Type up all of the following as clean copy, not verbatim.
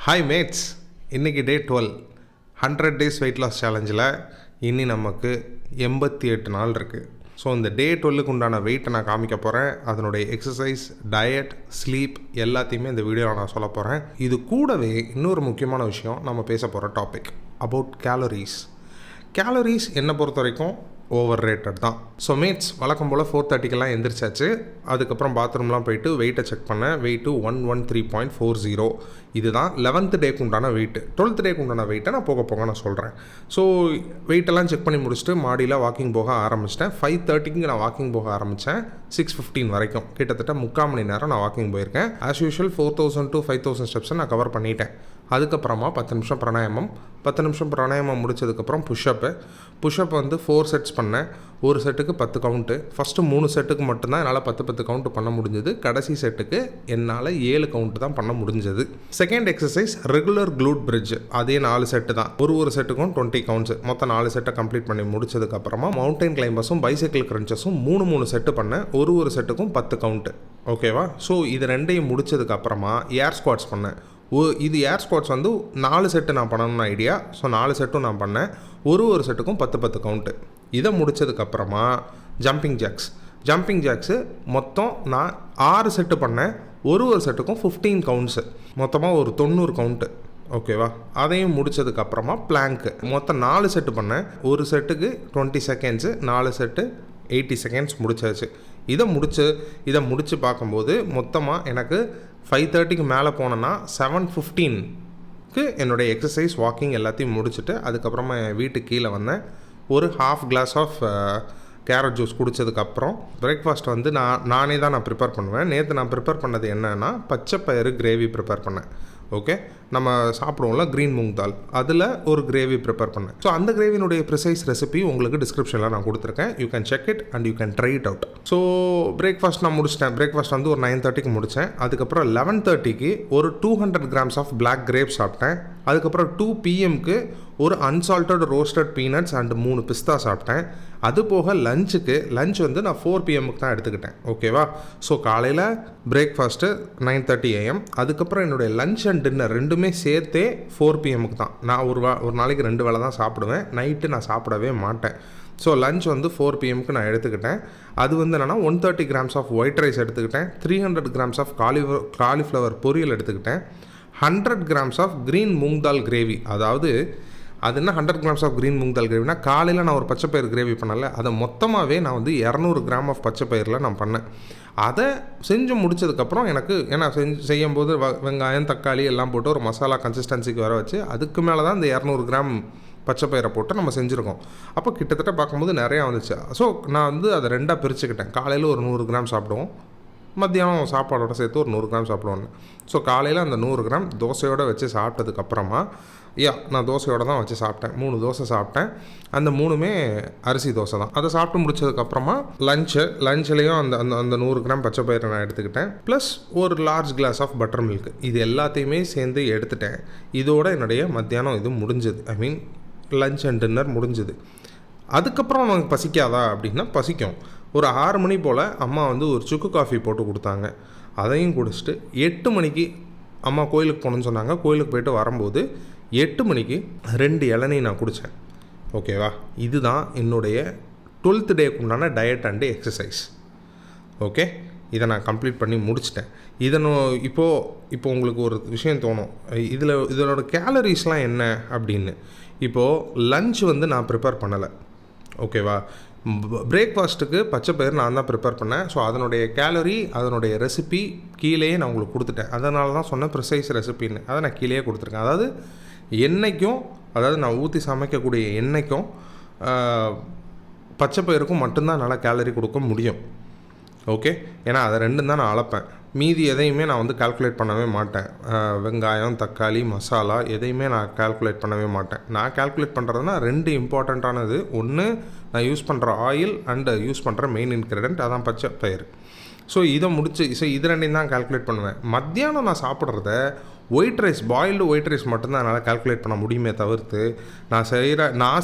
Hi mats, இன்றைக்கி டே 12 100 days weight loss சேலஞ்சில் இன்னி நமக்கு 88 நாள் இருக்குது. ஸோ இந்த டே 12க்கு உண்டான வெயிட்டை நான் காமிக்க போகிறேன். அதனுடைய எக்ஸசைஸ், டயட், ஸ்லீப் எல்லாத்தையுமே இந்த வீடியோவில் நான் சொல்ல போகிறேன். இது கூடவே இன்னொரு முக்கியமான விஷயம், நம்ம பேச போகிற டாபிக் அபவுட் கேலரிஸ். கேலரிஸ் என்னை பொறுத்த வரைக்கும் ஓவர் ரேட்டட் தான். ஸோ மேட்ஸ், வழக்கம் போல் 4:30க்கெல்லாம் எந்திரிச்சாச்சு. அதுக்கப்புறம் பாத்ரூம்லாம் போயிட்டு வெயிட்டை செக் பண்ணேன். வெயிட்டு 113.40. இதுதான் 11th டேக்கு உண்டான வெயிட்டு. 12th டேக்கு உண்டான வெயிட்டை நான் போக நான் சொல்கிறேன். ஸோ வெயிட்டெல்லாம் செக் பண்ணி முடிச்சுட்டு மாடியில் வாக்கிங் போக ஆரம்பிச்சிட்டேன். 5:30க்கு நான் வாக்கிங் போக ஆரம்பித்தேன். 6:15 வரைக்கும் கிட்டத்தட்ட 3/4 மணி நேரம் நான் வாக்கிங் போயிருக்கேன். ஆஸ் யூஷுவல் 4000 to 5000 ஸ்டெப்ஸை நான் கவர் பண்ணிட்டேன். அதுக்கப்புறமா 10 நிமிஷம் பிராணாயாமம். 10 நிமிஷம் பிராணாயாமம் முடிச்சதுக்கப்புறம் புஷ்அப் வந்து 4 செட்ஸ் பண்ணேன். ஒரு செட்டுக்கு 10 கவுண்ட்டு. ஃபஸ்ட்டு 3 செட்டுக்கு மட்டும்தான் என்னால் 10 கவுண்ட் பண்ண முடிஞ்சது. கடைசி செட்டுக்கு என்னால் 7 கவுண்ட் தான் பண்ண முடிஞ்சது. Second exercise regular glute bridge. அதே 4 செட்டு தான். ஒரு செட்டுக்கும் 20 கவுண்ட்ஸ். மொத்தம் 4 செட்டை கம்ப்ளீட் பண்ணி முடிச்சதுக்கப்புறமா மவுண்டைன் கிளைம்பர்ஸும் பைசைக்கிள் கிரன்ச்சஸும் 3 செட்டு பண்ணேன். ஒரு செட்டுக்கும் 10 கவுண்ட்டு. ஓகேவா? ஸோ இது ரெண்டையும் முடிச்சதுக்கப்புறமா ஏர் ஸ்குவாட்ஸ் பண்ணேன். இது ஏர் ஸ்குவாட்ஸ் வந்து 4 செட்டு நான் பண்ணணும்னு ஐடியா. ஸோ 4 செட்டும் நான் பண்ணேன். ஒரு செட்டுக்கும் 10 கவுண்ட்டு. இதை முடித்ததுக்கப்புறமா ஜம்பிங் ஜாக்ஸு மொத்தம் நான் 6 செட்டு பண்ணேன். ஒரு செட்டுக்கும் 15 கவுண்ட்ஸு. மொத்தமாக ஒரு 90 கவுண்ட்டு. ஓகேவா? அதையும் முடித்ததுக்கப்புறமா பிளாங்க்கு மொத்தம் 4 செட்டு பண்ணேன். ஒரு செட்டுக்கு 20 செகண்ட்ஸு, 4 செட்டு 80 செகண்ட்ஸ் முடிச்சாச்சு. இதை முடித்து பார்க்கும்போது மொத்தமாக எனக்கு 5:30க்கு மேலே போனேன்னா 7:15க்கு என்னுடைய எக்ஸசைஸ், வாக்கிங் எல்லாத்தையும் முடிச்சுட்டு அதுக்கப்புறமா என் வீட்டுக்கு கீழே வந்தேன். ஒரு ½ கிளாஸ் ஆஃப் கேரட் ஜூஸ் குடித்ததுக்கப்புறம் பிரேக்ஃபாஸ்ட் வந்து நானே தான் ப்ரிப்பேர் பண்ணுவேன். நேற்று நான் ப்ரிப்பேர் பண்ணது என்னென்னா பச்சை பயிறு கிரேவி ப்ரிப்பேர் பண்ணேன். ஓகே, நம்ம சாப்பிடுவோம்ல க்ரீன் மூங் தால், அதில் ஒரு கிரேவி ப்ரிப்பேர் பண்ணேன். ஸோ அந்த கிரேவினுடைய ப்ரிசைஸ் ரெசிபி உங்களுக்கு டிஸ்கிரிப்ஷனில் நான் கொடுத்துருக்கேன். You can check it and you can try it out. So breakfast நான் முடிச்சிட்டேன். பிரேக்ஃபாஸ்ட் வந்து ஒரு 9:30க்கு முடித்தேன். அதுக்கப்புறம் 11:30க்கு ஒரு 200 grams ஆஃப் பிளாக் கிரேப் சாப்பிட்டேன். அதுக்கப்புறம் 2 PM ஒரு அன்சால்ட்டட் ரோஸ்டட் பீனட்ஸ் அண்ட் 3 பிஸ்தா சாப்பிட்டேன். அது போக லஞ்ச் வந்து நான் 4 PM தான் எடுத்துக்கிட்டேன். ஓகேவா? ஸோ காலையில் பிரேக்ஃபாஸ்ட்டு 9:30 AM. அதுக்கப்புறம் என்னுடைய லஞ்ச் அண்ட் டின்னர் ரெண்டுமே சேர்த்தே 4 PM தான். நான் ஒரு நாளைக்கு 2 வேளை தான் சாப்பிடுவேன். நைட்டு நான் சாப்பிடவே மாட்டேன். ஸோ லஞ்ச் வந்து 4 PM நான் எடுத்துக்கிட்டேன். அது வந்து என்னென்னா 130 grams ஆஃப் ஒயிட் ரைஸ் எடுத்துக்கிட்டேன். 300 grams ஆஃப் காலிஃப்ளவர் பொரியல் எடுத்துக்கிட்டேன். 100 grams of green moong dal gravy. அதாவது அது என்ன 100 grams of green moong dal கிரேவினா, காலையில் நான் ஒரு பச்சை பயிர் கிரேவி பண்ணல, அதை மொத்தமாகவே நான் வந்து 200 gram ஆஃப் பச்சை பயிரில் நான் பண்ணேன். அதை செஞ்சு முடித்ததுக்கப்புறம் எனக்கு ஏன்னா செய்யும்போது வெங்காயம், தக்காளி எல்லாம் போட்டு ஒரு மசாலா கன்சிஸ்டன்சிக்கு வர வச்சு அதுக்கு மேலே தான் இந்த 200 gram பச்சை பயிரை போட்டு நம்ம செஞ்சுருக்கோம். அப்போ கிட்டத்தட்ட பார்க்கும்போது நிறையா வந்துச்சு. ஸோ நான் வந்து அதை 2ஆக பிரிச்சுக்கிட்டேன். காலையில் ஒரு 100 gram சாப்பிடுவோம், மத்தியானம் சாப்பாடோட சேர்த்து ஒரு 100 gram சாப்பிடுவோன்னு. ஸோ காலையில் அந்த 100 gram தோசையோடு வச்சு சாப்பிட்டதுக்கப்புறமா நான் தோசையோடு தான் வச்சு சாப்பிட்டேன். 3 தோசை சாப்பிட்டேன். அந்த 3மே அரிசி தோசை தான். அதை சாப்பிட்டு முடிச்சதுக்கப்புறமா லஞ்சுலேயும் அந்த 100 gram பச்சை பயிரை நான் எடுத்துக்கிட்டேன். ப்ளஸ் ஒரு large glass of buttermilk. இது எல்லாத்தையுமே சேர்ந்து எடுத்துட்டேன். இதோட என்னுடைய மத்தியானம் இது முடிஞ்சது. I mean lunch and dinner முடிஞ்சுது. அதுக்கப்புறம் நமக்கு பசிக்காதா அப்படின்னா பசிக்கும். ஒரு 6 மணி போல் அம்மா வந்து ஒரு சுக்கு காஃபி போட்டு கொடுத்தாங்க. அதையும் குடிச்சிட்டு 8 மணிக்கு அம்மா கோயிலுக்கு போகணுன்னு சொன்னாங்க. கோயிலுக்கு போயிட்டு வரும்போது 8 மணிக்கு 2 இளநீ நான் குடித்தேன். ஓகேவா? இதுதான் என்னுடைய 12th டேக்கு உண்டான டயட் அண்டு எக்ஸசைஸ். ஓகே, இதை நான் கம்ப்ளீட் பண்ணி முடிச்சிட்டேன். இப்போது உங்களுக்கு ஒரு விஷயம் தோணும், இதனோட கேலரிஸ்லாம் என்ன அப்படின்னு. இப்போது லஞ்ச் வந்து நான் ப்ரிப்பேர் பண்ணலை. ஓகேவா? பிரேக்ஃபாஸ்ட்டுக்கு பச்சை பயிர் நான் தான் ப்ரிப்பேர் பண்ணேன். ஸோ அதனுடைய கேலரி, அதனுடைய ரெசிபி கீழேயே நான் உங்களுக்கு கொடுத்துட்டேன். அதனால தான் சொன்னேன் ப்ரிசைஸ் ரெசிபின்னு. அதை நான் கீழேயே கொடுத்துருக்கேன். அதாவது நான் ஊற்றி சமைக்கக்கூடிய எண்ணெய்க்கும் பச்சை பயிருக்கும் மட்டும்தான் நல்லா கேலரி கொடுக்க முடியும். ஓகே, ஏன்னா அதை 2 தான் நான் அளப்பேன். மீதி எதையுமே நான் வந்து கால்குலேட் பண்ணவே மாட்டேன். வெங்காயம், தக்காளி, மசாலா எதையுமே நான் கால்குலேட் பண்ணவே மாட்டேன். நான் கால்குலேட் பண்ணுறதுனா 2 இம்பார்ட்டண்ட்டானது. ஒன்று, நான் யூஸ் பண்ணுற ஆயில் அண்டு யூஸ் பண்ணுற மெயின் இன்க்ரீடியன்ட், அதான் பச்சை பயிர். ஸோ இதை முடிச்சு இது ரெண்டையும் தான் கால்குலேட் பண்ணுவேன். மத்தியானம் நான் சாப்பிட்றத white rice, boiled white rice மட்டும்தான் என்னால் கால்குலேட் பண்ண முடியுமே தவிர்த்து நான்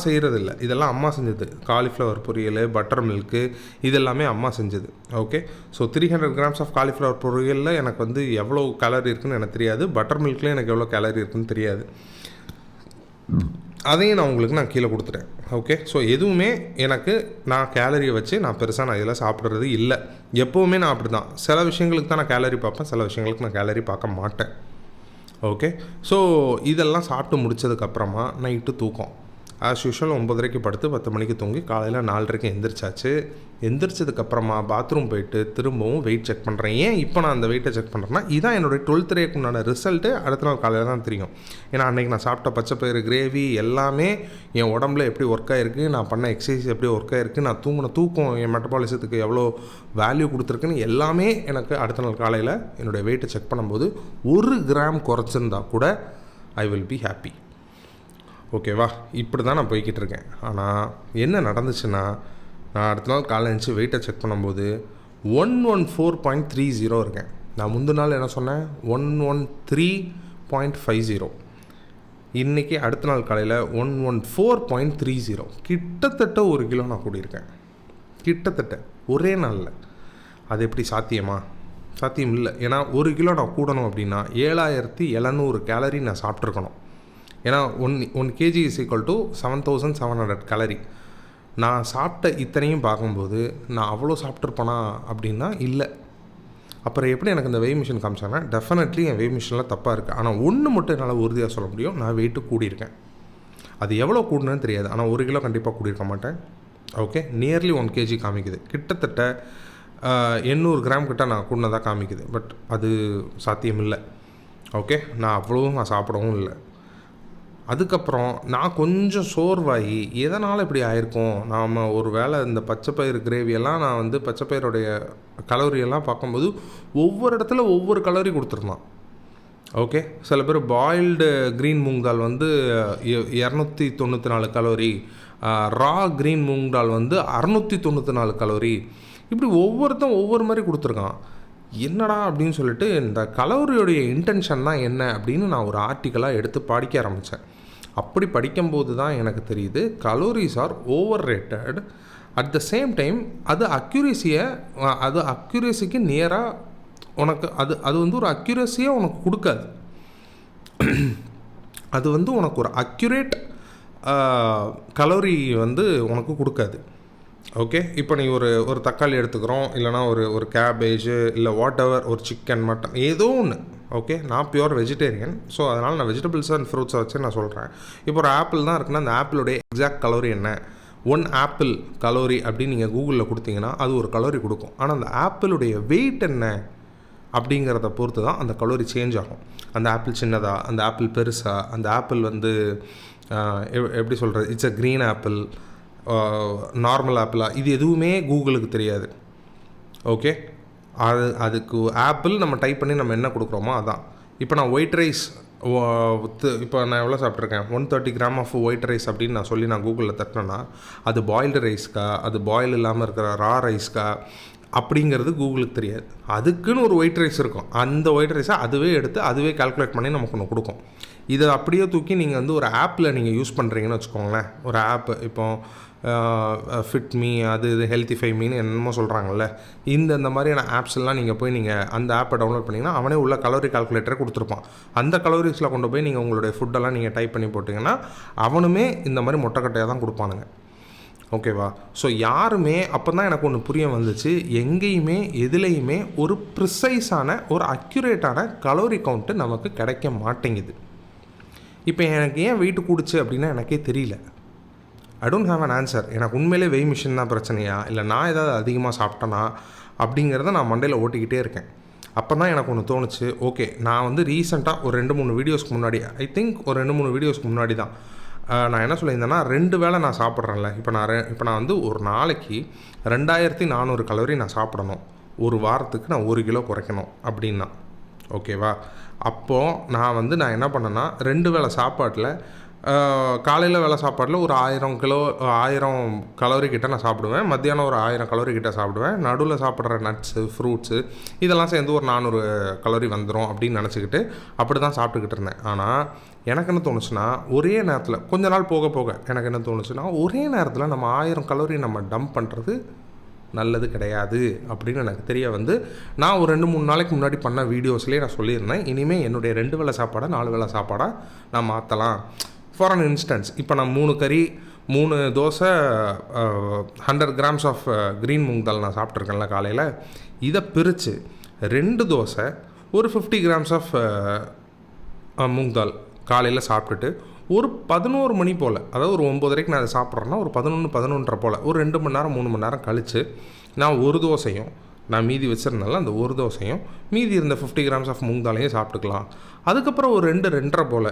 செய்கிறதில்ல. இதெல்லாம் அம்மா செஞ்சது. காலிஃப்ளவர் பொரியல், பட்டர் மில்க்கு, இதெல்லாமே அம்மா செஞ்சது. Okay, so 300 grams of cauliflower பொரியலில் எனக்கு வந்து எவ்வளோ கேலரி இருக்குதுன்னு எனக்கு தெரியாது. பட்டர் மில்க்லேயும் எனக்கு எவ்வளோ கேலரி இருக்குதுன்னு தெரியாது. அதையும் நான் கீழே கொடுத்துட்டேன். ஓகே, ஸோ எதுவுமே எனக்கு நான் கேலரியை வச்சு நான் பெருசாக நான் இதெல்லாம் சாப்பிட்றது இல்லை. எப்போவுமே நான் அப்படி தான். சில விஷயங்களுக்கு தான் நான் கேலரி பார்ப்பேன், சில விஷயங்களுக்கு நான் கேலரி பார்க்க மாட்டேன். ஓகே, ஸோ இதெல்லாம் சாப்பிட்டு முடித்ததுக்கப்புறமா நைட்டு தூக்கம். ஆஸ் யூஷுவல் 9:30க்கு படுத்து 10 மணிக்கு தூங்கி காலையில் 4:30க்கு எந்திரிச்சாச்சு. எந்திரிச்சதுக்கப்புறமா பாத்ரூம் போயிட்டு திரும்பவும் வெயிட் செக் பண்ணுறேன். ஏன் இப்போ நான் அந்த வெயிட்டை செக் பண்ணுறேன்னா, இதான் என்னுடைய 12th ரேக்கு உண்டான ரிசல்ட்டு அடுத்த நாள் காலையில் தான் தெரியும். ஏன்னா அன்றைக்கி நான் சாப்பிட்ட பச்சைப்பயிறு கிரேவி எல்லாமே என் உடம்புல எப்படி ஒர்க் ஆகிருக்கு, நான் பண்ண எக்ஸசைஸ் எப்படி ஒர்க் ஆகிருக்கு, நான் தூங்கின தூக்கம் என் மெட்டபாலிசத்துக்கு எவ்வளோ வேல்யூ கொடுத்துருக்குன்னு எல்லாமே எனக்கு அடுத்த நாள் காலையில் என்னுடைய வெயிட்டை செக் பண்ணும்போது 1 கிராம் குறைச்சிருந்தா கூட ஐ வில் பி ஹாப்பி. ஓகேவா, இப்படி தான் நான் போய்கிட்டு இருக்கேன். ஆனால் என்ன நடந்துச்சுன்னா, நான் அடுத்த நாள் காலையில் எழுந்துச்சி வெயிட்டை செக் பண்ணும்போது 114.30 இருக்கேன். நான் முந்தின நாள் என்ன சொன்னேன், 113.50. இன்றைக்கி அடுத்த நாள் காலையில் 114.30. கிட்டத்தட்ட 1 கிலோ நான் கூடியிருக்கேன். கிட்டத்தட்ட ஒரே நாளில். அது எப்படி சாத்தியமா? சாத்தியம் இல்லை. ஏன்னா 1 கிலோ நான் கூடணும் அப்படின்னா 7700 கேலரி நான் சாப்பிட்ருக்கணும். ஏன்னா 1 kg is equal to 7700 calorie. நான் சாப்பிட்ட இத்தனையும் பார்க்கும்போது நான் அவ்வளோ சாப்பிட்ருப்பேனா அப்படின்னா இல்லை. அப்புறம் எப்படி எனக்கு இந்த வெய் மிஷின் காமிச்சாங்கன்னா, டெஃபினெட்லி என் வெய் மிஷினில் தப்பாக இருக்குது. ஆனால் ஒன்று மட்டும் என்னால் உறுதியாக சொல்ல முடியும், நான் வெயிட்டு கூடியிருக்கேன். அது எவ்வளோ கூடணுன்னு தெரியாது, ஆனால் 1 கிலோ கண்டிப்பாக கூடியிருக்க மாட்டேன். ஓகே, நியர்லி 1 kg காமிக்குது. கிட்டத்தட்ட 800 கிராம் கிட்ட நான் கூடினதாக காமிக்குது. பட் அது சாத்தியம் இல்லை. ஓகே, நான் அவ்வளோவும் நான் சாப்பிடவும் இல்லை. அதுக்கப்புறம் நான் கொஞ்சம் சோர்வாகி எதனால் இப்படி ஆயிருக்கும், நாம் ஒரு வேளை இந்த பச்சைப்பயிறு கிரேவியெல்லாம் நான் வந்து பச்சைப்பயிரோடைய கலோரியெல்லாம் பார்க்கும்போது ஒவ்வொரு இடத்துல ஒவ்வொரு கலோரி கொடுத்துருந்தான். ஓகே, சில பேர் பாயில்டு க்ரீன் மூங் தால் வந்து 294 கலோரி, ரா க்ரீன் மூங் தால் வந்து 694 கலோரி, இப்படி ஒவ்வொருத்தன் ஒவ்வொரு மாதிரி கொடுத்துருக்கான். என்னடா அப்படின்னு சொல்லிட்டு இந்த கலோரியோடைய இன்டென்ஷன் தான் என்ன அப்படின்னு நான் ஒரு ஆர்டிக்கலாக எடுத்து படிக்க ஆரம்பித்தேன். அப்படி படிக்கும்போது தான் எனக்கு தெரியுது, calories are overrated. At the same time அது அக்யூரேசிக்கு நியராக உனக்கு அது வந்து ஒரு அக்யூரேசியை உனக்கு கொடுக்காது. அது வந்து உனக்கு ஒரு அக்யூரேட் கலோரி வந்து உனக்கு கொடுக்காது. ஓகே, இப்போ நீ ஒரு தக்காளி எடுத்துக்கிறோம், இல்லைனா ஒரு கேபேஜு, இல்லை வாட் எவர், ஒரு சிக்கன், மட்டன், ஏதோ ஒன்று. ஓகே, நான் பியூர் வெஜிடேரியன். ஸோ அதனால் நான் வெஜிடபிள்ஸ் அண்ட் ஃப்ரூட்ஸை வச்சு நான் சொல்கிறேன். இப்போ ஒரு ஆப்பிள் தான் இருக்குன்னா, அந்த ஆப்பிளுடைய எக்ஸாக்ட் கலோரி என்ன, 1 ஆப்பிள் கலோரி அப்படின்னு நீங்கள் கூகுளில் கொடுத்தீங்கன்னா அது ஒரு கலோரி கொடுக்கும். ஆனால் அந்த ஆப்பிளுடைய வெயிட் என்ன அப்படிங்கிறத பொறுத்து தான் அந்த கலோரி சேஞ்ச் ஆகும். அந்த ஆப்பிள் சின்னதா, அந்த ஆப்பிள் பெருசா, அந்த ஆப்பிள் வந்து எப்படி சொல்கிறது, it's a green apple, normal ஆப்பிளா, இது எதுவுமே கூகுளுக்கு தெரியாது. ஓகே, அதுக்கு ஆப்பிள் நம்ம டைப் பண்ணி நம்ம என்ன கொடுக்குறோமோ அதான். இப்போ நான் ஒயிட் ரைஸ், இப்போ நான் எவ்வளோ சாப்பிட்ருக்கேன், 130 கிராம் ஆஃப் ஒயிட் ரைஸ் அப்படின்னு நான் சொல்லி நான் கூகுளில் தட்டினேன்னா அது பாயில்டு ரைஸ்க்கா, அது பாயில் இல்லாமல் இருக்கிற ரா ரைஸ்க்கா அப்படிங்கிறது கூகுளுக்கு தெரியாது. அதுக்குன்னு ஒரு ஒயிட் ரைஸ் இருக்கும். அந்த ஒயிட் ரைஸை அதுவே எடுத்து அதுவே கால்குலேட் பண்ணி நமக்கு ஒன்று கொடுக்கும். இதை அப்படியே தூக்கி நீங்கள் வந்து ஒரு ஆப்பில் நீங்கள் யூஸ் பண்ணுறீங்கன்னு வச்சுக்கோங்களேன். ஒரு ஆப்பு, இப்போ ஃபிட்மீ, அது இது ஹெல்த்திஃபை மீன்னு என்னமோ சொல்கிறாங்கல்ல, இந்த மாதிரியான ஆப்ஸ்லாம் நீங்கள் போய் அந்த ஆப்பை டவுன்லோட் பண்ணிங்கன்னா அவனே உள்ள கலோரி கால்குலேட்டரை கொடுத்துருப்பான். அந்த கலோரிஸில் கொண்டு போய் நீங்கள் உங்களுடைய ஃபுட்டெல்லாம் நீங்கள் டைப் பண்ணி போட்டிங்கன்னா அவனுமே இந்த மாதிரி மொட்டைக்கட்டையாக தான் கொடுப்பானுங்க. ஓகேவா, ஸோ யாருமே அப்போ தான் எனக்கு ஒன்று புரிய வந்துச்சு, எங்கேயுமே எதுலேயுமே ஒரு ப்ரிசைஸான ஒரு அக்யூரேட்டான கலோரி கவுண்ட்டு நமக்கு கிடைக்க மாட்டேங்குது. இப்போ எனக்கு ஏன் வெயிட் கூடுச்சு அப்படின்னா எனக்கே தெரியல. I don't have an answer. எனக்கு உண்மையிலே வெய் மிஷின் தான் பிரச்சனையா, இல்லை நான் ஏதாவது அதிகமாக சாப்பிட்டேனா அப்படிங்கிறத நான் மண்டையில் ஓட்டிக்கிட்டே இருக்கேன். அப்போ தான் எனக்கு ஒன்று தோணுச்சு, ஓகே, நான் வந்து ரீசெண்டாக ஒரு 2-3 வீடியோஸ்க்கு முன்னாடி, ஐ திங்க் ஒரு 2-3 வீடியோஸ்க்கு முன்னாடி தான் நான் என்ன சொல்லியிருந்தேன்னா, 2 வேளை நான் சாப்பிட்றேன்ல, இப்போ நான் வந்து ஒரு நாளைக்கு 2400 கலோரி நான் சாப்பிடணும், ஒரு வாரத்துக்கு நான் 1 கிலோ குறைக்கணும் அப்படின்னா. ஓகேவா, அப்போது நான் என்ன பண்ணேன்னா 2 வேளை சாப்பாட்டில் காலையில் வேலை சாப்பாட்டில் ஒரு 1000 கலோரி கிட்ட நான் சாப்பிடுவேன். மத்தியானம் ஒரு 1000 கலோரி கிட்ட சாப்பிடுவேன். நடுவில் சாப்பிட்ற நட்ஸு, ஃப்ரூட்ஸு இதெல்லாம் சேர்ந்து ஒரு 400 கலோரி வந்துடும் அப்படின்னு நினச்சிக்கிட்டு அப்படி தான் சாப்பிட்டுக்கிட்டு இருந்தேன். ஆனால் எனக்கு என்ன தோணுச்சுன்னா, ஒரே நேரத்தில் கொஞ்ச நாள் போக போக எனக்கு என்ன தோணுச்சுன்னா, ஒரே நேரத்தில் நம்ம 1000 கலோரி நம்ம டம்ப் பண்ணுறது நல்லது கிடையாது அப்படின்னு எனக்கு தெரிய வந்து, நான் ஒரு 2-3 நாளைக்கு முன்னாடி பண்ண வீடியோஸ்லேயே நான் சொல்லியிருந்தேன், இனிமேல் என்னுடைய 2 வேளை சாப்பாடை 4 வேளை சாப்பாடாக நான் மாற்றலாம். ஃபார் அன் இன்ஸ்டன்ஸ், இப்போ நான் 3 கறி 3 dosa 100 grams of green moong dal நான் சாப்பிட்ருக்கேன்ல காலையில், இதை பிரித்து 2 தோசை ஒரு 50 கிராம்ஸ் ஆஃப் மூங் தால் காலையில் சாப்பிட்டுட்டு ஒரு 11 மணி போல், அதாவது ஒரு 9:30க்கு நான் அதை சாப்பிட்றேன்னா ஒரு 11-11:30 போல் ஒரு 2 மணி நேரம் 3 மணி நேரம் கழித்து நான் ஒரு தோசையும் நான் மீதி வச்சுருந்தால அந்த ஒரு தோசையும் மீதி இருந்த 50 கிராம்ஸ் ஆஃப் மூங் தாலையும் சாப்பிட்டுக்கலாம். அதுக்கப்புறம் ஒரு 2-2:30 போல்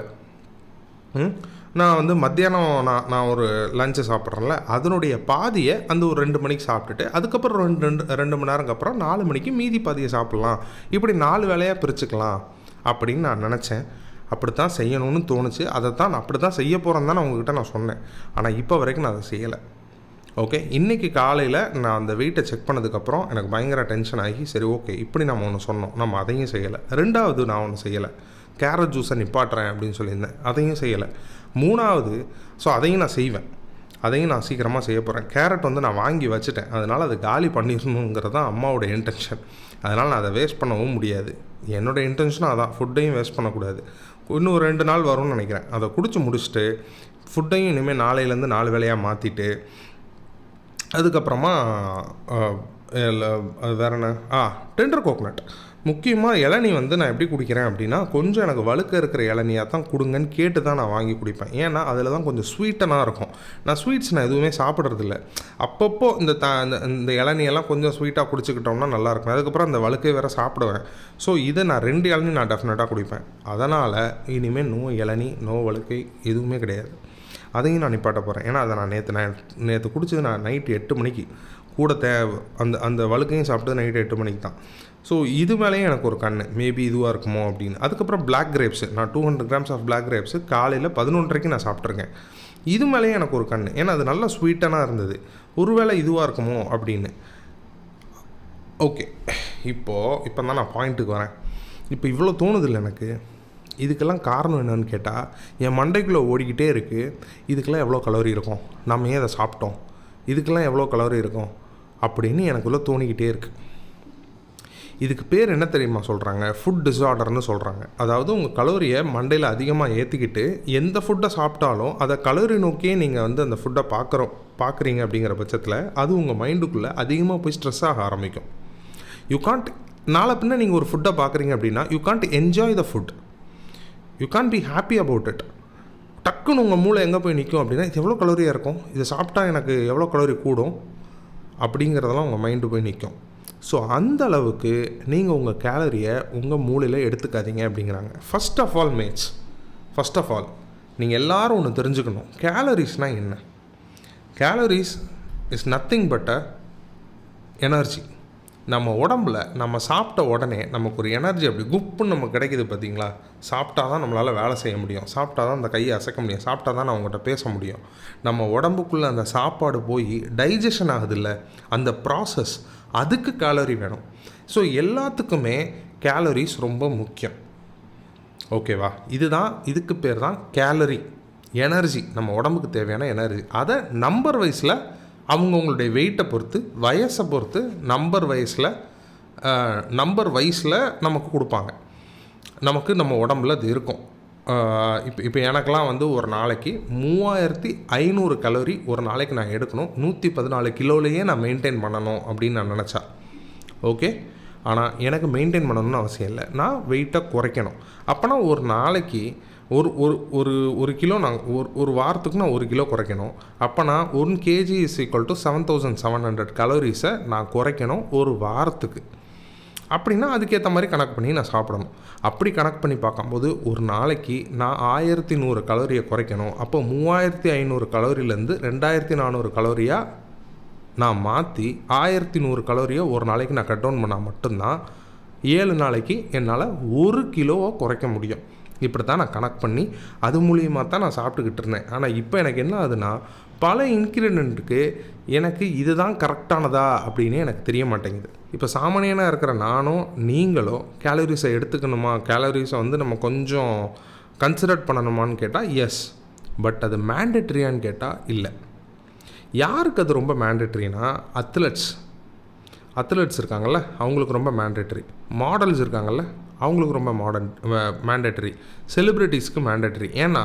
நான் வந்து மத்தியானம் நான் ஒரு லஞ்சு சாப்பிட்றேன்ல, அதனுடைய பாதியை அந்த ஒரு 2 மணிக்கு சாப்பிட்டுட்டு அதுக்கப்புறம் 2 மணி நேரம்க்கு அப்புறம் 4 மணிக்கு மீதி பாதியை சாப்பிட்லாம். இப்படி 4 வேளையாக பிரிச்சுக்கலாம் அப்படின்னு நான் நினச்சேன். அப்படி தான் செய்யணும்னு தோணுச்சு. அதை தான் நான் அப்படி தான் செய்ய போகிறேன்னு தான் நான் உங்கள்கிட்ட நான் சொன்னேன். ஆனால் இப்போ வரைக்கும் நான் அதை செய்யலை. ஓகே, இன்றைக்கி காலையில் நான் அந்த வெயிட்டை செக் பண்ணதுக்கப்புறம் எனக்கு பயங்கர டென்ஷன் ஆகி, சரி ஓகே இப்படி நம்ம ஒன்று சொன்னோம், நம்ம அதையும் செய்யலை. 2வது நான் ஒன்று செய்யலை, கேரட் ஜூஸை நிப்பாட்டுறேன் அப்படின்னு சொல்லியிருந்தேன், அதையும் செய்யலை. 3வது அதையும் நான் செய்வேன், அதையும் நான் சீக்கிரமாக செய்ய போகிறேன். கேரட் வந்து நான் வாங்கி வச்சுட்டேன், அதனால் அதை காலி பண்ணிடணுங்கிறது தான் அம்மாவோட இன்டென்ஷன். அதனால் நான் அதை வேஸ்ட் பண்ணவும் முடியாது. என்னோடய இன்டென்ஷனும் அதான், ஃபுட்டையும் வேஸ்ட் பண்ணக்கூடாது. இன்னும் 2 நாள் வரும்னு நினைக்கிறேன். அதை குடிச்சு முடிச்சுட்டு ஃபுட்டையும் இனிமேல் நாளையிலேருந்து 4 வேளையாக மாற்றிட்டு அதுக்கப்புறமா அது வேறு என்ன டெண்டர் கோகோனட், முக்கியமாக இளநீ வந்து நான் எப்படி குடிக்கிறேன் அப்படின்னா, கொஞ்சம் எனக்கு வழுக்க இருக்கிற இளநியாக தான் கொடுங்கன்னு கேட்டு தான் நான் வாங்கி குடிப்பேன். ஏன்னா அதில் தான் கொஞ்சம் ஸ்வீட்டனாக இருக்கும். நான் ஸ்வீட்ஸ் நான் எதுவுமே சாப்பிட்றதில்ல. அப்பப்போ இந்த இளநியெல்லாம் கொஞ்சம் ஸ்வீட்டாக குடிச்சிக்கிட்டோம்னா நல்லாயிருக்கும். அதுக்கப்புறம் அந்த வழுக்கை வேறு சாப்பிடுவேன். ஸோ இதை நான் 2 இளநீ நான் டெஃபினட்டாக குடிப்பேன். அதனால் இனிமேல் நோ இளநீ நோ வழுக்கை எதுவுமே கிடையாது. அதையும் நான் நிப்பாட்ட போகிறேன். ஏன்னா அதை நான் நேற்று குடிச்சது நான் நைட்டு 8 மணிக்கு கூட அந்த வழுக்கையும் சாப்பிட்டது நைட்டு 8 மணிக்கு தான். ஸோ இது மேலேயும் எனக்கு ஒரு கண், மேபி இதுவாக இருக்குமோ அப்படின்னு. அதுக்கப்புறம் பிளாக் கிரேப்ஸு, நான் 200 கிராம்ஸ் ஆஃப் பிளாக் கிரேப்ஸு காலையில் 11:30க்கு நான் சாப்பிட்ருக்கேன். இது மேலேயும் எனக்கு ஒரு கண், ஏன்னா அது நல்லா ஸ்வீட்டனாக இருந்தது. ஒருவேளை இதுவாக இருக்குமோ அப்படின்னு. ஓகே, இப்போ தான் நான் பாயிண்ட்டுக்கு வரேன். இப்போ இவ்வளோ தோணுதில்லை எனக்கு. இதுக்கெல்லாம் காரணம் என்னன்னு கேட்டால், என் மண்டைக்குள்ளே ஓடிக்கிட்டே இருக்குது, இதுக்கெல்லாம் எவ்வளோ கலோரி இருக்கும், நம்ம ஏன் அதை சாப்பிட்டோம், இதுக்கெல்லாம் எவ்வளோ கலோரி இருக்கும் அப்படின்னு எனக்குள்ளே தோணிக்கிட்டே இருக்குது. இதுக்கு பேர் என்ன தெரியுமா சொல்கிறாங்க? ஃபுட் டிஸார்டர்னு சொல்கிறாங்க. அதாவது உங்கள் கலோரியை மண்டையில் அதிகமாக ஏற்றிக்கிட்டு எந்த ஃபுட்டை சாப்பிட்டாலும் அதை கலோரி நோக்கியே நீங்கள் வந்து அந்த ஃபுட்டை பார்க்குறீங்க அப்படிங்கிற பட்சத்தில் அது உங்கள் மைண்டுக்குள்ளே அதிகமாக போய் ஸ்ட்ரெஸ் ஆக ஆரம்பிக்கும். யூ காண்ட், நாளை பின்ன நீங்கள் ஒரு ஃபுட்டை பார்க்குறீங்க அப்படின்னா you can't enjoy the food, you can't be happy about it. டக்குன்னு உங்கள் மூளை எங்கே போய் நிற்கும் அப்படின்னா, இது எவ்வளோ கலோரியாக இருக்கும், இதை சாப்பிட்டா எனக்கு எவ்வளோ கலோரி கூடும் அப்படிங்கிறதெல்லாம் உங்கள் மைண்டு போய் நிற்கும். ஸோ அந்த அளவுக்கு நீங்கள் உங்கள் கேலரியை உங்கள் மூளையில் எடுத்துக்காதீங்க அப்படிங்கிறாங்க. ஃபஸ்ட் ஆஃப் ஆல் நீங்கள் எல்லோரும் ஒன்று தெரிஞ்சுக்கணும். கேலரிஸ்னால் என்ன? Calories is nothing but a energy. நம்ம உடம்புல நம்ம சாப்பிட்ட உடனே நமக்கு ஒரு எனர்ஜி அப்படி குப்புன்னு நமக்கு கிடைக்கிது பார்த்தீங்களா? சாப்பிட்டா தான் நம்மளால் வேலை செய்ய முடியும், சாப்பிட்டா தான் அந்த கையை அசைக்க முடியும், சாப்பிட்டா தான் நான் உங்கள்கிட்ட பேச முடியும். நம்ம உடம்புக்குள்ளே அந்த சாப்பாடு போய் டைஜஷன் ஆகுதில்ல, அந்த ப்ராசஸ், அதுக்கு கேலரி வேணும். ஸோ எல்லாத்துக்குமே கேலரிஸ் ரொம்ப முக்கியம். ஓகேவா? இதுக்கு பேர் தான் கேலரி, எனர்ஜி, நம்ம உடம்புக்கு தேவையான எனர்ஜி. அதை நம்பர் வைஸில் அவங்கவுங்களுடைய வெயிட்டை பொறுத்து, வயசை பொறுத்து நம்பர் வைஸில் நமக்கு கொடுப்பாங்க. நமக்கு நம்ம உடம்புல அது இருக்கும். இப்போ எனக்கெலாம் வந்து ஒரு நாளைக்கு 3500 கலோரி ஒரு நாளைக்கு நான் எடுக்கணும், 114 கிலோலையே நான் மெயின்டைன் பண்ணணும் அப்படின்னு நான் நினச்சா ஓகே. ஆனால் எனக்கு மெயின்டைன் பண்ணணும்னு அவசியம் இல்லை, நான் வெயிட்டை குறைக்கணும். அப்போனா ஒரு நாளைக்கு ஒரு கிலோ நான் ஒரு வாரத்துக்கு நான் 1 கிலோ குறைக்கணும். அப்போ நான் 1 kg இஸ் ஈக்குவல் டு 7700 கலோரிஸை நான் குறைக்கணும் ஒரு வாரத்துக்கு. அப்படின்னா அதுக்கேற்ற மாதிரி கணக்கு பண்ணி நான் சாப்பிடணும். அப்படி கணக்கு பண்ணி பார்க்கும்போது ஒரு நாளைக்கு நான் 1100 கலோரியை குறைக்கணும். அப்போ 3500 கலோரியிலேருந்து 2400 கலோரியாக நான் மாற்றி 1100 கலோரியை ஒரு நாளைக்கு நான் கட் டவுன் பண்ணால் மட்டும்தான் 7 நாளைக்கு என்னால் 1 கிலோவை குறைக்க முடியும். இப்படி தான் நான் கனெக்ட் பண்ணி அது மூலியமாக தான் நான் சாப்பிட்டுக்கிட்டு இருந்தேன். ஆனால் இப்போ எனக்கு என்ன ஆகுதுன்னா, பல இன்க்ரீடியண்ட்டுக்கு எனக்கு இதுதான் கரெக்டானதா அப்படின்னு எனக்கு தெரிய மாட்டேங்குது. இப்போ சாமானியனாக இருக்கிற நானும் நீங்களும் கேலரிஸை எடுத்துக்கணுமா, கேலரிஸை வந்து நம்ம கொஞ்சம் கன்சிடர் பண்ணணுமான்னு கேட்டால் எஸ். பட் அது மேண்டேட்ரியான்னு கேட்டால் இல்லை. யாருக்கு அது ரொம்ப மேண்டேட்ரினா, அத்லெட்ஸ் இருக்காங்கள்ல அவங்களுக்கு ரொம்ப மேண்டேட்ரி, மாடல்ஸ் இருக்காங்கள்ல அவங்களுக்கு ரொம்ப மேண்டேட்ரி, செலிப்ரிட்டிஸ்க்கு மேண்டேட்ரி. ஏன்னா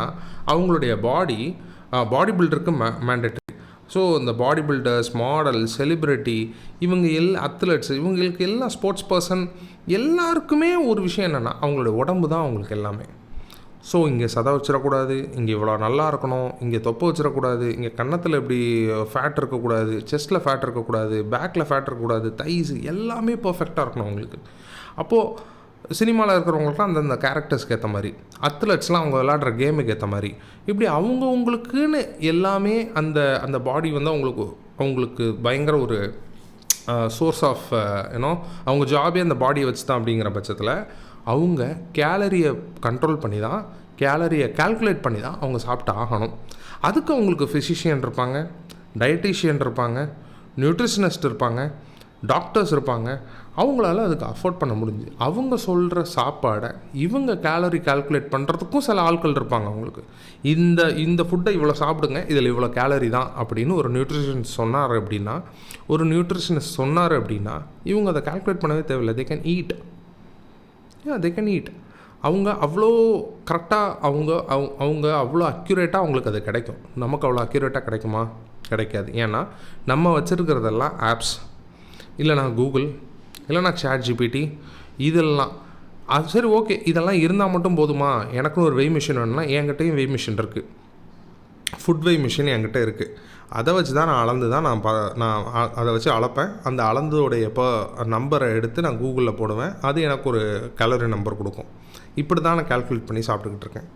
அவங்களுடைய பாடி பில்டருக்கு மேண்டேட்ரி. ஸோ இந்த பாடி பில்டர்ஸ், மாடல், செலிப்ரிட்டி, இவங்க அத்லெட்ஸ், இவங்களுக்கு எல்லாம் ஸ்போர்ட்ஸ் பர்சன் எல்லாருக்குமே ஒரு விஷயம் என்னென்னா அவங்களுடைய உடம்பு தான் அவங்களுக்கு எல்லாமே. ஸோ இங்கே சதை வச்சிடக்கூடாது, இங்கே இவ்வளோ நல்லா இருக்கணும், இங்கே தொப்பை வச்சிடக்கூடாது, இங்கே கன்னத்தில் இப்படி ஃபேட் இருக்கக்கூடாது, செஸ்ட்டில் ஃபேட் இருக்கக்கூடாது, பேக்கில் ஃபேட் இருக்கக்கூடாது, தைஸ் எல்லாமே பர்ஃபெக்டாக இருக்கணும் அவங்களுக்கு. அப்போது சினிமாவில் இருக்கிறவங்களுக்குலாம் அந்தந்த கேரக்டர்ஸ்க்கு ஏற்ற மாதிரி, அத்லெட்ஸ்லாம் அவங்க விளையாடுற கேமுக்கு ஏற்ற மாதிரி, இப்படி அவங்கவுங்களுக்குன்னு எல்லாமே அந்த பாடி வந்து அவங்களுக்கு பயங்கர ஒரு சோர்ஸ் ஆஃப் அவங்க ஜாபே அந்த பாடியை வச்சு தான். அப்படிங்கிற பட்சத்தில் அவங்க கேலரியை கண்ட்ரோல் பண்ணி தான், கேலரியை கால்குலேட் பண்ணி தான் அவங்க சாப்பிட்டு ஆகணும். அதுக்கு அவங்களுக்கு ஃபிசிஷியன் இருப்பாங்க, டயட்டீஷியன் இருப்பாங்க, நியூட்ரிஷனிஸ்ட் இருப்பாங்க, டாக்டர்ஸ் இருப்பாங்க. அவங்களால அதுக்கு அஃபோர்ட் பண்ண முடிஞ்சு அவங்க சொல்கிற சாப்பாடை இவங்க கேலரி கால்குலேட் பண்ணுறதுக்கும் சில ஆட்கள் இருப்பாங்க. அவங்களுக்கு இந்த ஃபுட்டை இவ்வளோ சாப்பிடுங்க, இதில் இவ்வளோ கேலரி தான் அப்படின்னு ஒரு நியூட்ரிஷனிஸ்ட் சொன்னார் அப்படின்னா இவங்க அதை கால்குலேட் பண்ணவே தேவையில்லை. They can eat. அவங்க அவ்வளோ கரெக்டாக அவங்க அவ்வளோ அக்யூரேட்டாக அவங்களுக்கு அது கிடைக்கும். நமக்கு அவ்வளோ அக்யூரேட்டாக கிடைக்குமா? கிடைக்காது. ஏன்னா நம்ம வச்சுருக்கிறதெல்லாம் ஆப்ஸ், இல்லைனா கூகுள், இல்லைனா ChatGPT, இதெல்லாம். அது சரி, ஓகே, இதெல்லாம் இருந்தால் மட்டும் போதுமா? எனக்குன்னு ஒரு வெய் மிஷின் வேணும்னா என்கிட்டையும் வெய் மிஷின் இருக்குது, ஃபுட் வெய் மிஷின் என்கிட்ட இருக்குது. அதை வச்சு தான் நான் அளந்து தான் நான் அதை வச்சு அளப்பேன். அந்த அளந்தோடைய நம்பரை எடுத்து நான் கூகுளில் போடுவேன். அது எனக்கு ஒரு கேலரி நம்பர் கொடுக்கும். இப்படி தான் நான் கால்குலேட் பண்ணி சாப்பிட்டுக்கிட்டு இருக்கேன்.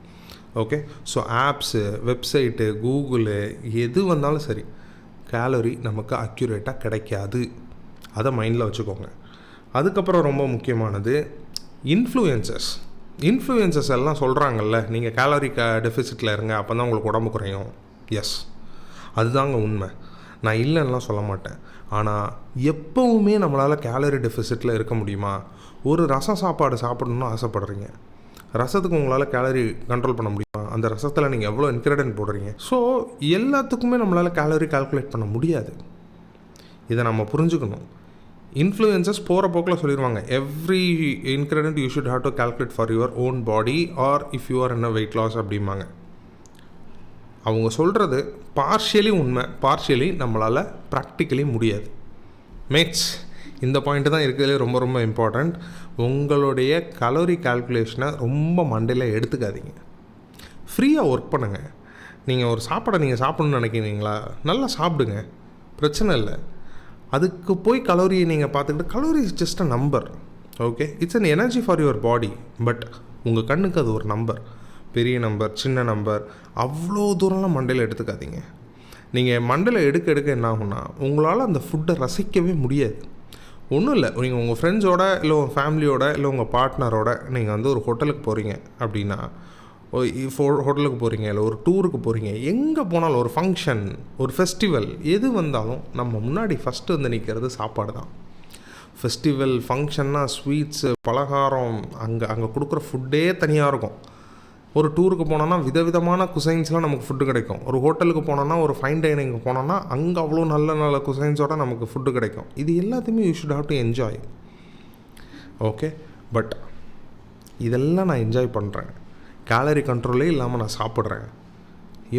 Okay. So apps, website, Google எது வந்தாலும் சரி, கேலரி நமக்கு அக்யூரேட்டாக கிடைக்காது. அதை மைண்டில் வச்சுக்கோங்க. அதுக்கப்புறம் ரொம்ப முக்கியமானது இன்ஃப்ளூயன்சஸ் எல்லாம் சொல்கிறாங்கல்ல, நீங்கள் கேலரி டெஃபிசிட்டில் இருங்க, அப்போ தான் உங்களுக்கு உடம்பு குறையும். எஸ், அதுதாங்க உண்மை. நான் இல்லைன்னெலாம் சொல்ல மாட்டேன். ஆனால் எப்போவுமே நம்மளால் கேலரி டெஃபிசிட்டில் இருக்க முடியுமா? ஒரு ரசம் சாப்பாடு சாப்பிடணுன்னு ஆசைப்படுறீங்க, ரசத்துக்கு உங்களால் கேலரி கண்ட்ரோல் பண்ண முடியுமா? அந்த ரசத்தில் நீங்கள் எவ்வளோ இன்க்ரீடியன்ட் போடுறீங்க? ஸோ எல்லாத்துக்குமே நம்மளால் கேலரி கால்குலேட் பண்ண முடியாது. இதை நம்ம புரிஞ்சுக்கணும். இன்ஃப்ளூயன்சஸ் போகிற போக்கில் சொல்லிடுவாங்க, every ingredient you should have to calculate for your own body or if you are in a weight loss அப்படிம்பாங்க. அவங்க சொல்கிறது பார்ஷியலி உண்மை, பார்ஷியலி நம்மளால் ப்ராக்டிக்கலி முடியாது. மேட்ஸ், இந்த பாயிண்ட்டு தான் இருக்கிறதுலே ரொம்ப ரொம்ப இம்பார்ட்டண்ட். உங்களுடைய கலோரி கால்குலேஷனை ரொம்ப மண்டையில் எடுத்துக்காதீங்க. ஃப்ரீயாக ஒர்க் பண்ணுங்கள். நீங்கள் ஒரு சாப்பாடை நீங்கள் சாப்பிட்ணுன்னு நினைக்கிறீங்களா, நல்லா சாப்பிடுங்க, பிரச்சனை இல்லை. அதுக்கு போய் கலோரியை நீங்கள் பார்த்துக்கிட்டு, calorie is just a number. Okay, it's an energy for your body. But உங்கள் கண்ணுக்கு அது ஒரு நம்பர், பெரிய நம்பர், சின்ன நம்பர், அவ்வளோ தூரம்லாம் மண்டையில் எடுத்துக்காதீங்க. நீங்கள் மண்டையில் எடுக்க என்ன ஆகும்னா, உங்களால் அந்த ஃபுட்டை ரசிக்கவே முடியாது. ஒன்றும் இல்லை, நீங்கள் உங்கள் ஃப்ரெண்ட்ஸோட இல்லை உங்கள் ஃபேமிலியோட இல்லை உங்கள் பார்ட்னரோட நீங்கள் வந்து ஒரு ஹோட்டலுக்கு போகிறீங்க அப்படின்னா, ஹோட்டலுக்கு போகிறீங்க, இல்லை ஒரு டூருக்கு போகிறீங்க, எங்கே போனாலும் ஒரு ஃபங்க்ஷன், ஒரு ஃபெஸ்டிவல், எது வந்தாலும் நம்ம முன்னாடி ஃபஸ்ட்டு வந்து நிற்கிறது சாப்பாடு தான். ஃபெஸ்டிவல், ஃபங்க்ஷன்னா ஸ்வீட்ஸு, பலகாரம், அங்கே கொடுக்குற ஃபுட்டே தனியாக இருக்கும். ஒரு டூருக்கு போனோன்னா விதவிதமான குசைன்ஸ்லாம் நமக்கு ஃபுட்டு கிடைக்கும். ஒரு ஹோட்டலுக்கு போனோன்னா, ஒரு ஃபைன் டைனிங்கு போனோன்னா அங்கே அவ்வளோ நல்ல குசைன்ஸோடு நமக்கு ஃபுட்டு கிடைக்கும். இது எல்லாத்தையுமே you should have to enjoy. Okay, but இதெல்லாம் நான் என்ஜாய் பண்ணுறேன், கேலரி கண்ட்ரோலே இல்லாமல் நான் சாப்பிட்றேன்,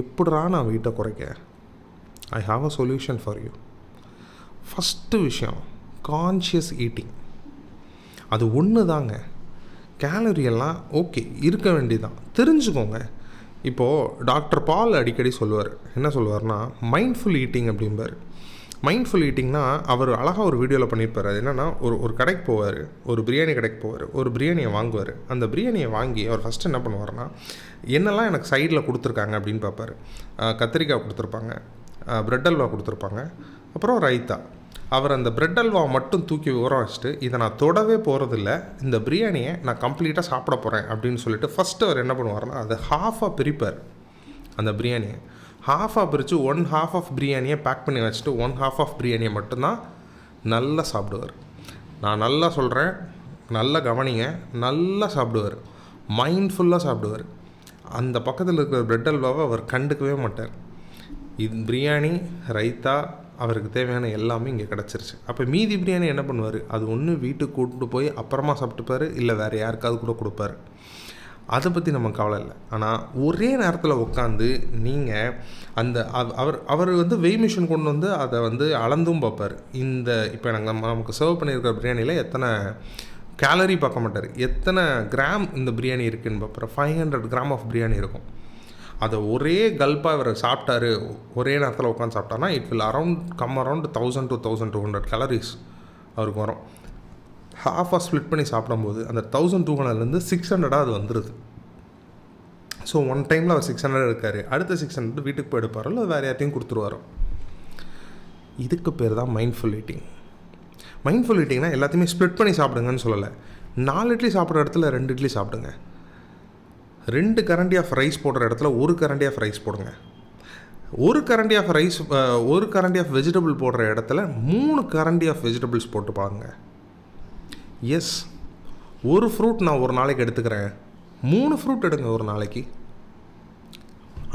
எப்படிரா நான் வெயிட்டை குறைக்க? I have a solution for you. First விஷயம், கான்ஷியஸ் ஈட்டிங். அது ஒன்று தாங்க. கேலரியெல்லாம் ஓகே இருக்க வேண்டியதான், தெரிஞ்சுக்கோங்க. இப்போது டாக்டர் பால் அடிக்கடி சொல்லுவார், என்ன சொல்லுவார்னா மைண்ட்ஃபுல் ஈட்டிங் அப்படிம்பார். மைண்ட்ஃபுல் ஈட்டிங்னா அவர் அழகாக ஒரு வீடியோவில் பண்ணியிருப்பார். அது என்னென்னா, ஒரு கடைக்கு போவார், ஒரு பிரியாணி கடைக்கு போவார், ஒரு பிரியாணியை வாங்குவார். அந்த பிரியாணியை வாங்கி அவர் ஃபஸ்ட்டு என்ன பண்ணுவார்னா, என்னெல்லாம் எனக்கு சைடில் கொடுத்துருக்காங்க அப்படின்னு பார்ப்பார். கத்திரிக்காய் கொடுத்துருப்பாங்க, ப்ரெட் அல்வா கொடுத்துருப்பாங்க, அப்புறம் ரைத்தா. அவர் அந்த பிரெட் அல்வா மட்டும் தூக்கி ஊற வச்சுட்டு இதை நான் தொடவே போகிறதில்ல, இந்த பிரியாணியை நான் கம்ப்ளீட்டாக சாப்பிட போகிறேன் அப்படின்னு சொல்லிட்டு ஃபஸ்ட்டு அவர் என்ன பண்ணுவார்னா அதை ஹாஃபாக பிரிப்பார். அந்த பிரியாணியை ஹாஃபாக பிரித்து 1/2 ஆஃப் பிரியாணியை பேக் பண்ணி வச்சுட்டு 1/2 ஆஃப் பிரியாணியை மட்டும்தான் நல்லா சாப்பிடுவார். நான் நல்லா சொல்கிறேன், நல்லா கவனிங்க, நல்லா சாப்பிடுவார், மைண்ட்ஃபுல்லாக சாப்பிடுவார். அந்த பக்கத்தில் இருக்கிற பிரெட் அல்வாவை அவர் கண்டுக்கவே மாட்டார். இது பிரியாணி, ரைத்தா, அவருக்கு தேவையான எல்லாமே இங்கே கிடச்சிருச்சு. அப்போ மீதி பிரியாணி என்ன பண்ணுவார், அது ஒன்று வீட்டுக்கு கூப்பிட்டு போய் அப்புறமா சாப்பிட்டுப்பார், இல்லை வேறு யாருக்காவது கூட கொடுப்பாரு. அதை பற்றி நம்ம கவலை இல்லை. ஆனால் ஒரே நேரத்தில் உட்காந்து நீங்கள் அந்த அவர் வந்து வெய் மிஷின் கொண்டு வந்து அதை வந்து அளந்தும் பார்ப்பார். இந்த இப்போ நமக்கு சர்வ் பண்ணியிருக்கிற பிரியாணியில் எத்தனை கேலரி பார்க்க மாட்டார், எத்தனை கிராம் இந்த பிரியாணி இருக்குதுன்னு பார்ப்பார். 500 கிராம் ஆஃப் பிரியாணி இருக்கும். அதை ஒரே கல்ப்பாக இவர் சாப்பிட்டாரு, ஒரே நேரத்தில் உட்காந்து சாப்பிட்டாருன்னா it will around 1000 to 1200 calories அவருக்கு வரும். ஹாஃபாக ஸ்ப்ளிட் பண்ணி சாப்பிடும்போது அந்த 1200லேருந்து 600 அது வந்துடுது. ஸோ ஒன் டைமில் அவர் 600 இருக்கார், அடுத்த 600 வீட்டுக்கு போய் எடுப்பாரோ இல்லை வேறு யார்ட்டையும் கொடுத்துருவாரோ. இதுக்கு பேர் தான் மைண்ட்ஃபுல் ஈட்டிங். மைண்ட்ஃபுல் ஈட்டிங்னா எல்லாத்தையுமே ஸ்ப்ளிட் பண்ணி சாப்பிடுங்கன்னு சொல்லலை. 4 இட்லி சாப்பிட்ற இடத்துல 2 இட்லி சாப்பிடுங்க. 2 கரண்டி ஆஃப் ரைஸ் போடுற இடத்துல 1 கரண்டி ஆஃப் ரைஸ் போடுங்க. 1 கரண்டி ஆஃப் ரைஸ் 1 கரண்டி ஆஃப் வெஜிடபிள் போடுற இடத்துல 3 கரண்டி ஆஃப் வெஜிடபிள்ஸ் போட்டு பாருங்க. எஸ், ஒரு ஃப்ரூட் நான் ஒரு நாளைக்கு எடுத்துக்கிறேன், 3 ஃப்ரூட் எடுங்க ஒரு நாளைக்கு.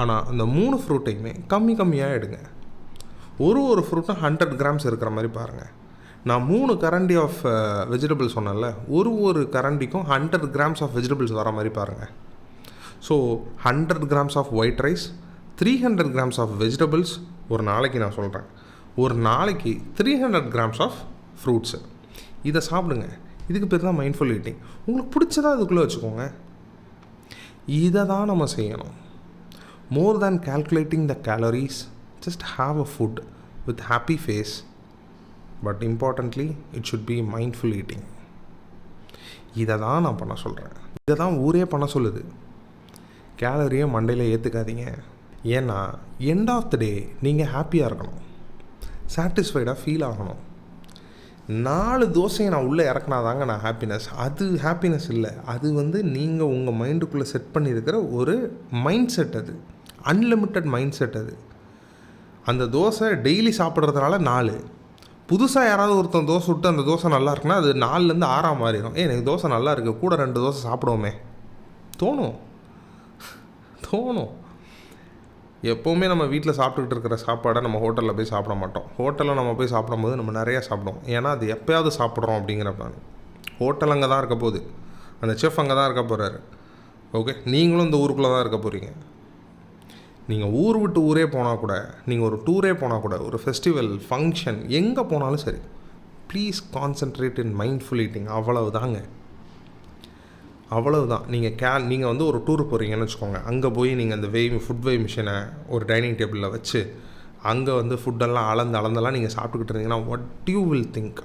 ஆனால் அந்த 3 ஃப்ரூட்டையுமே கம்மியாக எடுங்க. ஒரு ஃப்ரூட்டும் 100 கிராம்ஸ் இருக்கிற மாதிரி பாருங்கள். நான் 3 கரண்டி ஆஃப் வெஜிடபிள்ஸ் சொன்னேன்ல, ஒரு கரண்டிக்கும் 100 கிராம்ஸ் ஆஃப் வெஜிடபிள்ஸ் வர மாதிரி பாருங்கள். So 100 grams of white rice, 300 grams of vegetables ஒரு நாளைக்கு நான் சொல்கிறேன். ஒரு நாளைக்கு 300 கிராம்ஸ் ஆஃப் ஃப்ரூட்ஸு. இதை சாப்பிடுங்க. இதுக்கு பேர் தான் மைண்ட்ஃபுல் ஈட்டிங். உங்களுக்கு பிடிச்சதா அதுக்குள்ளே வச்சுக்கோங்க. இதை தான் நம்ம செய்யணும். More than calculating the calories, just have a food with happy face. But importantly it should be mindful eating. இதை தான் நான் பண்ண சொல்கிறேன். இதை தான் ஊரே பண்ண சொல்லுது. கேலரியை மண்டையில் ஏற்றுக்காதீங்க. ஏன்னா எண்ட் ஆஃப் த டே நீங்கள் ஹாப்பியாக இருக்கணும், சாட்டிஸ்ஃபைடாக ஃபீல் ஆகணும். 4 தோசையை நான் உள்ளே இறக்குனாதாங்க நான் ஹாப்பினஸ். அது ஹாப்பினஸ் இல்லை. அது வந்து நீங்கள் உங்கள் மைண்டுக்குள்ளே செட் பண்ணியிருக்கிற ஒரு மைண்ட் செட். அது அன்லிமிட்டட் மைண்ட் செட். அது அந்த தோசை டெய்லி சாப்பிட்றதுனால 4. புதுசாக யாராவது ஒருத்தன் தோசை விட்டு அந்த தோசை நல்லா இருக்குன்னா அது 4லேருந்து 6 மாறிடும். எனக்கு தோசை நல்லா இருக்குது, கூட 2 தோசை சாப்பிடுவோமே தோணும். எப்போவுமே நம்ம வீட்டில் சாப்பிட்டுக்கிட்டு இருக்கிற சாப்பாடை நம்ம ஹோட்டலில் போய் சாப்பிட மாட்டோம். ஹோட்டலில் நம்ம போய் சாப்பிடும்போது நம்ம நிறையா சாப்பிடுவோம். ஏன்னா அது எப்போயாவது சாப்பிட்றோம் அப்படிங்கிறப்ப. ஹோட்டல் அங்கே தான் இருக்க போகுது, அந்த செஃப் அங்கே தான் இருக்க போகிறாரு. ஓகே, நீங்களும் இந்த ஊருக்குள்ளே தான் இருக்க போகிறீங்க. நீங்கள் ஊர் விட்டு ஊரே போனால் கூட, நீங்கள் ஒரு டூரே போனால் கூட, ஒரு ஃபெஸ்டிவல் ஃபங்க்ஷன் எங்கே போனாலும் சரி, please concentrate in mindful eating. அவ்வளவுதாங்க, அவ்வளவுதான். நீங்கள் வந்து ஒரு டூர் போகிறீங்கன்னு வச்சுக்கோங்க. அங்கே போய் நீங்கள் அந்த ஃபுட் வெய் மிஷினை ஒரு டைனிங் டேபிளில் வச்சு அங்கே வந்து ஃபுட்டெல்லாம் அளந்தெல்லாம் நீங்கள் சாப்பிட்டுக்கிட்டு இருந்தீங்கன்னா வாட் யூ வில் திங்க்,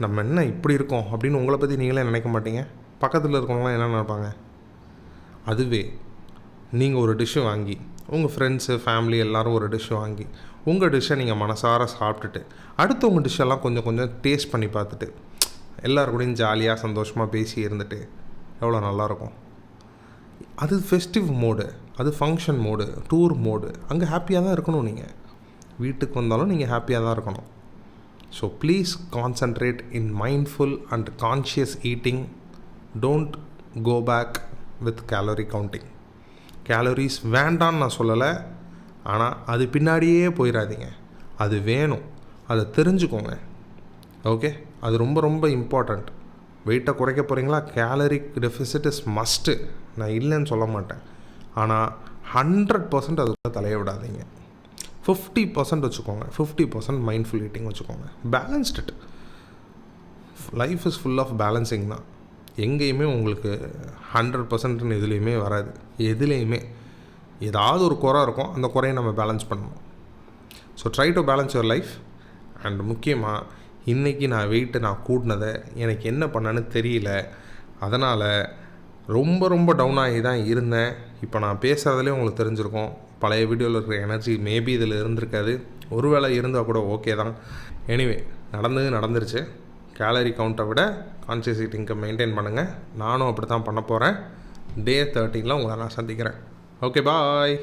நம்ம என்ன இப்படி இருக்கோம் அப்படின்னு உங்களை பற்றி நீங்களே நினைக்க மாட்டீங்க. பக்கத்தில் இருக்கவங்களாம் என்ன நினைப்பாங்க? அதுவே நீங்கள் ஒரு டிஷ்ஷு வாங்கி, உங்கள் ஃப்ரெண்ட்ஸு ஃபேமிலி எல்லோரும் ஒரு டிஷ்ஷு வாங்கி உங்கள் டிஷ்ஷை நீங்கள் மனசார சாப்பிட்டுட்டு அடுத்தவங்க டிஷ்ஷெல்லாம் கொஞ்சம் டேஸ்ட் பண்ணி பார்த்துட்டு எல்லாருக்கூடையும் ஜாலியாக சந்தோஷமாக பேசி இருந்துட்டு எவ்வளோ நல்லாயிருக்கும். அது ஃபெஸ்டிவ் மோடு, அது ஃபங்க்ஷன் மோடு, டூர் மோடு. அங்கே ஹாப்பியாக தான் இருக்கணும். நீங்கள் வீட்டுக்கு வந்தாலும் நீங்கள் ஹாப்பியாக தான் இருக்கணும். So please concentrate in mindful and conscious eating. Don't go back with calorie counting. Calories வேண்டான்னு நான் சொல்லலை, ஆனால் அது பின்னாடியே போயிடாதீங்க. அது வேணும், அதை தெரிஞ்சுக்கோங்க. ஓகே, அது ரொம்ப இம்பார்ட்டண்ட். வெயிட்டை குறைக்க போகிறீங்களா, கேலரிக் டெஃபிசிட் இஸ் மஸ்ட்டு. நான் இல்லைன்னு சொல்ல மாட்டேன். ஆனால் 100% அதுக்குள்ளே தலைய விடாதீங்க. 50% வச்சுக்கோங்க. 50% மைண்ட்ஃபுல் ஈட்டிங் வச்சுக்கோங்க. Balanced. Life is full of balancing தான். எங்கேயுமே உங்களுக்கு 100% எதுலேயுமே வராது. எதுலேயுமே ஏதாவது ஒரு குறை இருக்கும். அந்த குறையை நம்ம பேலன்ஸ் பண்ணணும். So try to balance your life. And முக்கியமாக இன்றைக்கி நான் வெயிட்டு கூட்டினதை எனக்கு என்ன பண்ணேன்னு தெரியல. அதனால் ரொம்ப டவுன் ஆகி தான் இருந்தேன். இப்போ நான் பேசுகிறதுலே உங்களுக்கு தெரிஞ்சிருக்கும். பழைய வீடியோவில் இருக்கிற எனர்ஜி மேபி இதில் இருந்திருக்காது. ஒருவேளை இருந்தால் கூட ஓகே தான். எனிவே நடந்துருச்சு. கேலரி கவுண்ட்டை விட கான்ஷியஸ் ஈட்டிங்கை மெயின்டைன் பண்ணுங்கள். நானும் அப்படி தான் பண்ண போகிறேன். டே 13 உங்களை நான் சந்திக்கிறேன். ஓகே, பாய்.